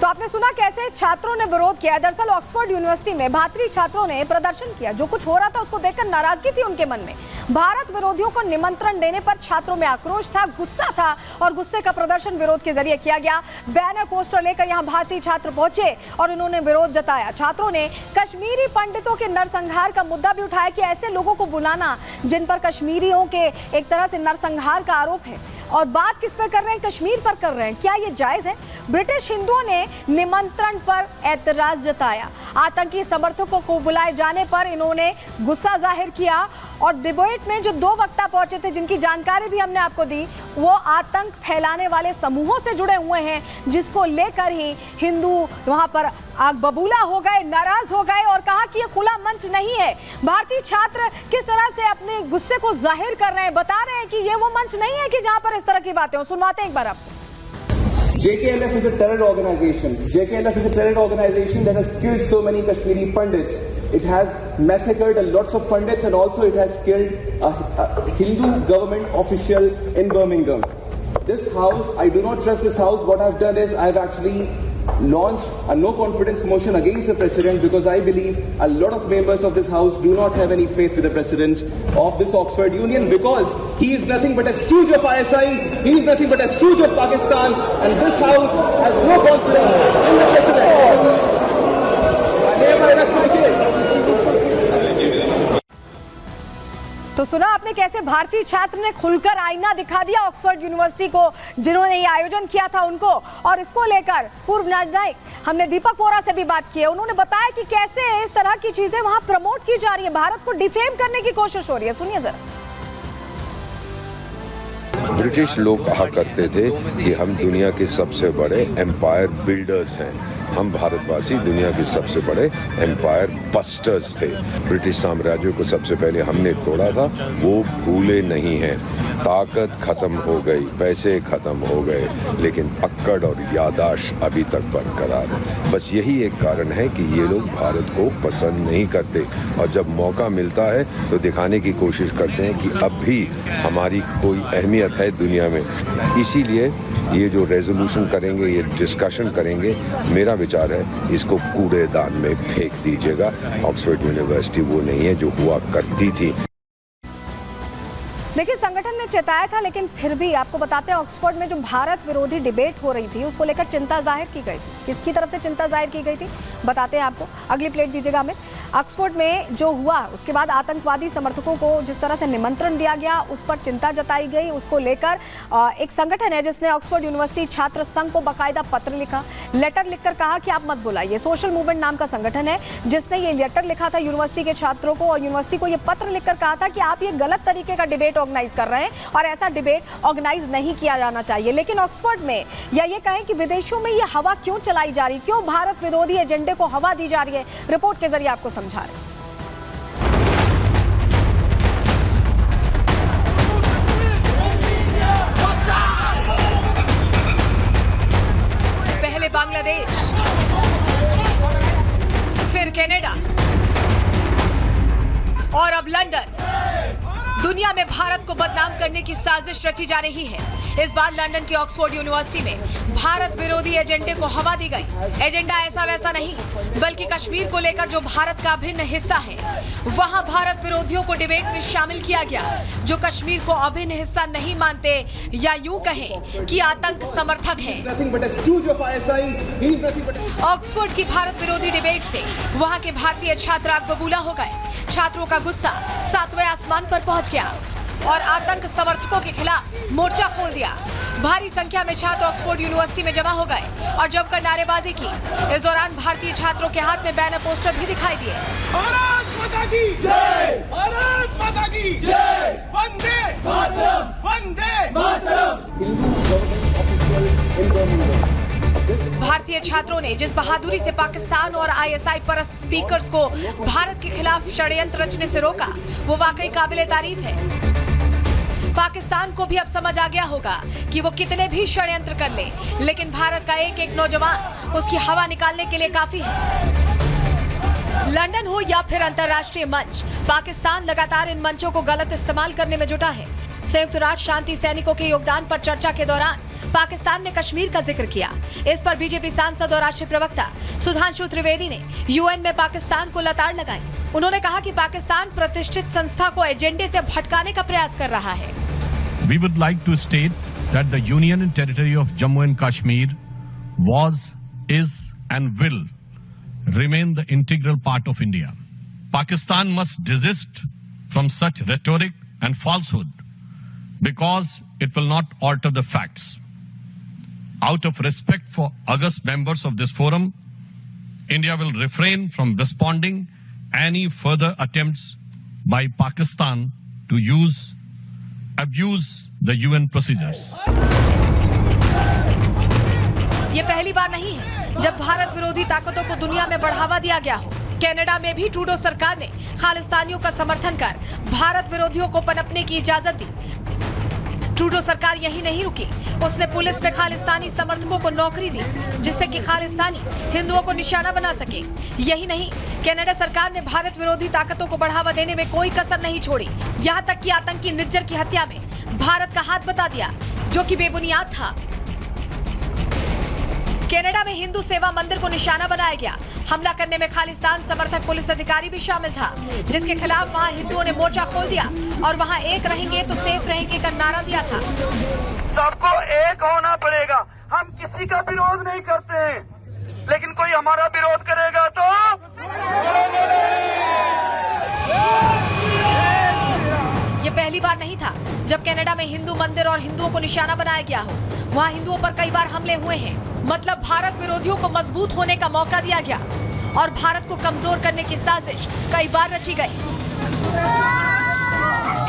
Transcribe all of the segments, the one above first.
तो आपने सुना कैसे छात्रों ने विरोध किया। दरअसल ऑक्सफोर्ड यूनिवर्सिटी में भारतीय छात्रों ने प्रदर्शन किया। जो कुछ हो रहा था उसको देखकर नाराजगी थी उनके मन में। भारत विरोधियों को निमंत्रण देने पर छात्रों में आक्रोश था, गुस्सा था और गुस्से का प्रदर्शन विरोध के जरिए किया गया। बैनर पोस्टर लेकर यहां भारतीय छात्र पहुंचे और उन्होंने विरोध जताया। छात्रों ने कश्मीरी पंडितों के नरसंहार का मुद्दा भी उठाया कि ऐसे लोगों को बुलाना जिन पर कश्मीरियों के एक तरह से नरसंहार का आरोप है, और बात किस पर कर रहे हैं, कश्मीर पर कर रहे हैं, क्या ये जायज है? ब्रिटिश हिंदुओं ने निमंत्रण पर ऐतराज जताया। आतंकी समर्थकों को बुलाए जाने पर इन्होंने गुस्सा जाहिर किया और डिबेट में जो दो वक्ता पहुंचे थे जिनकी जानकारी भी हमने आपको दी, वो आतंक फैलाने वाले समूहों से जुड़े हुए हैं, जिसको लेकर ही हिंदू वहां पर आग बबूला हो गए, नाराज हो गए और कहा कि ये खुला मंच नहीं है। भारतीय छात्र किस तरह से अपने गुस्से को जाहिर कर रहे हैं, बता रहे हैं कि ये वो मंच नहीं है कि जहां पर इस तरह की बातें हो। सुनवाते हैं एक बार आपको। JKLF is a terror organization. JKLF is a terror organization that has killed so many Kashmiri Pandits. It has massacred lots of Pandits and also it has killed a Hindu government official in Birmingham. This house, I do not trust this house. What I've done is I've actually launched a no confidence motion against the president because I believe a lot of members of this house do not have any faith with the president of this Oxford Union because he is nothing but a stooge of ISI, he is nothing but a stooge of Pakistan, and this house has no confidence in the president. I hereby rest my case. तो सुना आपने कैसे भारतीय छात्र ने खुलकर आईना दिखा दिया ऑक्सफोर्ड यूनिवर्सिटी को, जिन्होंने ये आयोजन किया था उनको, और इसको लेकर पूर्व नायक हमने दीपक वोरा से भी बात की है। उन्होंने बताया कि कैसे इस तरह की चीजें वहां प्रमोट की जा रही है, भारत को डिफेम करने की कोशिश हो रही है। सुनिए जरा। ब्रिटिश लोग कहा करते थे कि हम दुनिया के सबसे बड़े एम्पायर बिल्डर्स हैं। हम भारतवासी दुनिया के सबसे बड़े एम्पायर बस्टर्स थे। ब्रिटिश साम्राज्य को सबसे पहले हमने तोड़ा था, वो भूले नहीं हैं। ताकत खत्म हो गई, पैसे खत्म हो गए, लेकिन अक्कड़ और यादाश्त अभी तक बरकरार है। बस यही एक कारण है कि ये लोग भारत को पसंद नहीं करते और जब मौका मिलता है तो दिखाने की कोशिश करते हैं कि अब भी हमारी कोई अहमियत है दुनिया में। इसीलिए ये जो रेजोल्यूशन करेंगे, ये डिस्कशन करेंगे, मेरा विचार है इसको कूड़ेदान में फेंक दीजिएगा। ऑक्सफोर्ड यूनिवर्सिटी वो नहीं है जो हुआ करती थी। देखिए, संगठन ने चेताया था, लेकिन फिर भी आपको बताते हैं ऑक्सफोर्ड में जो भारत विरोधी डिबेट हो रही थी उसको लेकर चिंता जाहिर की गई थी। किसकी तरफ से चिंता जाहिर की गई थी बताते हैं आपको। अगली प्लेट दीजिएगा हमें। ऑक्सफोर्ड में जो हुआ उसके बाद आतंकवादी समर्थकों को जिस तरह से निमंत्रण दिया गया उस पर चिंता जताई गई। उसको लेकर एक संगठन है जिसने ऑक्सफोर्ड यूनिवर्सिटी छात्र संघ को बाकायदा पत्र लिखा, लेटर लिखकर कहा कि आप मत बुलाइए। सोशल मूवमेंट नाम का संगठन है जिसने ये लेटर लिखा था यूनिवर्सिटी के छात्रों को, और यूनिवर्सिटी को ये पत्र लिखकर कहा था कि आप ये गलत तरीके का डिबेट ऑर्गेनाइज कर रहे हैं और ऐसा डिबेट ऑर्गेनाइज नहीं किया जाना चाहिए। लेकिन ऑक्सफोर्ड में या ये कहें कि विदेशों में ये हवा क्यों चलाई जा रही, क्यों भारत विरोधी एजेंडे को हवा दी जा रही है, रिपोर्ट के जरिए आपको समझा रहे हैं। पहले बांग्लादेश, फिर कनाडा और अब लंदन। दुनिया में भारत को बदनाम करने की साजिश रची जा रही है। इस बार लंदन की ऑक्सफोर्ड यूनिवर्सिटी में भारत विरोधी एजेंडे को हवा दी गई। एजेंडा ऐसा वैसा नहीं, बल्कि कश्मीर को लेकर जो भारत का अभिन्न हिस्सा है, वहां भारत विरोधियों को डिबेट में शामिल किया गया, जो कश्मीर को अभिन्न हिस्सा नहीं मानते या यूं कहें कि आतंक समर्थक हैं। ऑक्सफोर्ड की भारत विरोधी डिबेट से वहां के भारतीय छात्र आग बबूला हो गए। छात्रों का गुस्सा 7वें आसमान पर पहुंच गया और आतंक समर्थकों के खिलाफ मोर्चा खोल दिया। भारी संख्या में छात्र ऑक्सफोर्ड यूनिवर्सिटी में जमा हो गए और जमकर नारेबाजी की। इस दौरान भारतीय छात्रों के हाथ में बैनर पोस्टर भी दिखाई दिए। भारत माता की जय, भारत माता की जय, वंदे मातरम, वंदे मातरम। भारतीय छात्रों ने जिस बहादुरी से पाकिस्तान और आईएसआई परस्त स्पीकर्स को भारत के खिलाफ षड्यंत्र रचने से रोका, वो वाकई काबिले तारीफ है। पाकिस्तान को भी अब समझ आ गया होगा कि वो कितने भी षड्यंत्र कर ले, लेकिन भारत का एक एक नौजवान उसकी हवा निकालने के लिए काफी है। लंदन हो या फिर अंतर्राष्ट्रीय मंच, पाकिस्तान लगातार इन मंचों को गलत इस्तेमाल करने में जुटा है। संयुक्त राष्ट्र शांति सैनिकों के योगदान पर चर्चा के दौरान पाकिस्तान ने कश्मीर का जिक्र किया। इस पर बीजेपी सांसद और राष्ट्रीय प्रवक्ता सुधांशु त्रिवेदी ने यूएन में पाकिस्तान को लताड़ लगाई। उन्होंने कहा कि पाकिस्तान प्रतिष्ठित संस्था को एजेंडे से भटकाने का प्रयास कर रहा है। We would like to state that the Union and Territory of Jammu and Kashmir was, is and will remain the integral part of India. Pakistan must desist from such rhetoric and falsehood because it will not alter the facts. Out of respect for august members of this forum, India will refrain from responding any further attempts by Pakistan to abuse the UN procedures. ये पहली बार नहीं है जब भारत विरोधी ताकतों को दुनिया में बढ़ावा दिया गया हो। कनाडा में भी ट्रूडो सरकार ने खालिस्तानियों का समर्थन कर भारत विरोधियों को पनपने की इजाजत दी। ट्रूडो सरकार यही नहीं रुकी, उसने पुलिस में खालिस्तानी समर्थकों को नौकरी दी जिससे कि खालिस्तानी हिंदुओं को निशाना बना सके। यही नहीं, कनाडा सरकार ने भारत विरोधी ताकतों को बढ़ावा देने में कोई कसर नहीं छोड़ी। यहाँ तक कि आतंकी निज्जर की हत्या में भारत का हाथ बता दिया, जो कि बेबुनियाद था। कनाडा में हिंदू सेवा मंदिर को निशाना बनाया गया। हमला करने में खालिस्तान समर्थक पुलिस अधिकारी भी शामिल था, जिसके खिलाफ वहां हिंदुओं ने मोर्चा खोल दिया और वहां एक रहेंगे तो सेफ रहेंगे का नारा दिया था। सबको एक होना पड़ेगा। हम किसी का विरोध नहीं करते हैं, लेकिन कोई हमारा विरोध करेगा तो ये पहली बार नहीं था जब कनाडा में हिंदू मंदिर और हिंदुओं को निशाना बनाया गया हो। वहां हिंदुओं पर कई बार हमले हुए हैं। मतलब भारत विरोधियों को मजबूत होने का मौका दिया गया और भारत को कमजोर करने की साजिश कई बार रची गई।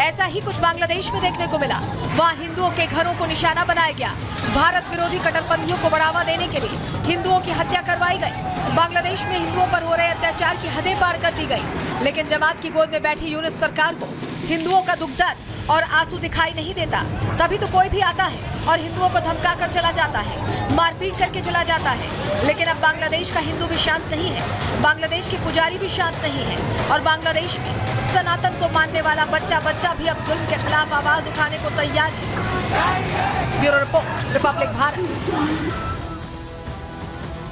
ऐसा ही कुछ बांग्लादेश में देखने को मिला। वहां हिंदुओं के घरों को निशाना बनाया गया। भारत विरोधी कट्टरपंथियों को बढ़ावा देने के लिए हिंदुओं की हत्या करवाई गई। बांग्लादेश में हिंदुओं पर हो रहे अत्याचार की हदें पार कर दी गई, लेकिन जमात की गोद में बैठी यूनिस सरकार को हिंदुओं का दुख दर्द और आंसू दिखाई नहीं देता। तभी तो कोई भी आता है और हिंदुओं को धमका कर चला जाता है, मारपीट करके चला जाता है। लेकिन अब बांग्लादेश का हिंदू भी शांत नहीं है, बांग्लादेश के पुजारी भी शांत नहीं है और बांग्लादेश में सनातन को मानने वाला बच्चा भी अब जुल्म के खिलाफ आवाज उठाने को तैयार है। Bureau report, Republic Bharat.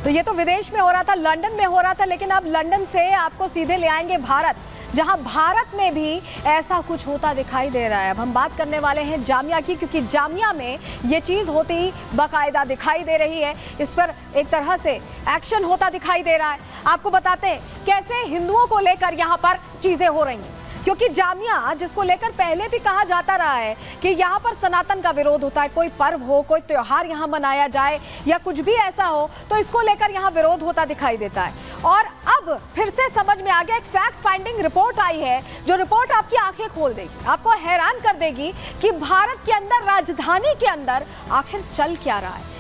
तो ये तो विदेश में हो रहा था, लंदन में हो रहा था, लेकिन अब लंदन से आपको सीधे ले आएंगे भारत, जहां भारत में भी ऐसा कुछ होता दिखाई दे रहा है। अब हम बात करने वाले हैं जामिया की, क्योंकि जामिया में ये चीज़ होती बाकायदा दिखाई दे रही है। इस पर एक तरह से एक्शन होता दिखाई दे रहा है। आपको बताते हैं कैसे हिंदुओं को लेकर यहाँ पर चीज़ें हो रही हैं, क्योंकि जामिया जिसको लेकर पहले भी कहा जाता रहा है कि यहाँ पर सनातन का विरोध होता है, कोई पर्व हो, कोई त्योहार यहाँ मनाया जाए या कुछ भी ऐसा हो तो इसको लेकर यहाँ विरोध होता दिखाई देता है। और अब फिर से समझ में आ गया, एक फैक्ट फाइंडिंग रिपोर्ट आई है, जो रिपोर्ट आपकी आंखें खोल देगी, आपको हैरान कर देगी कि भारत के अंदर, राजधानी के अंदर आखिर चल क्या रहा है।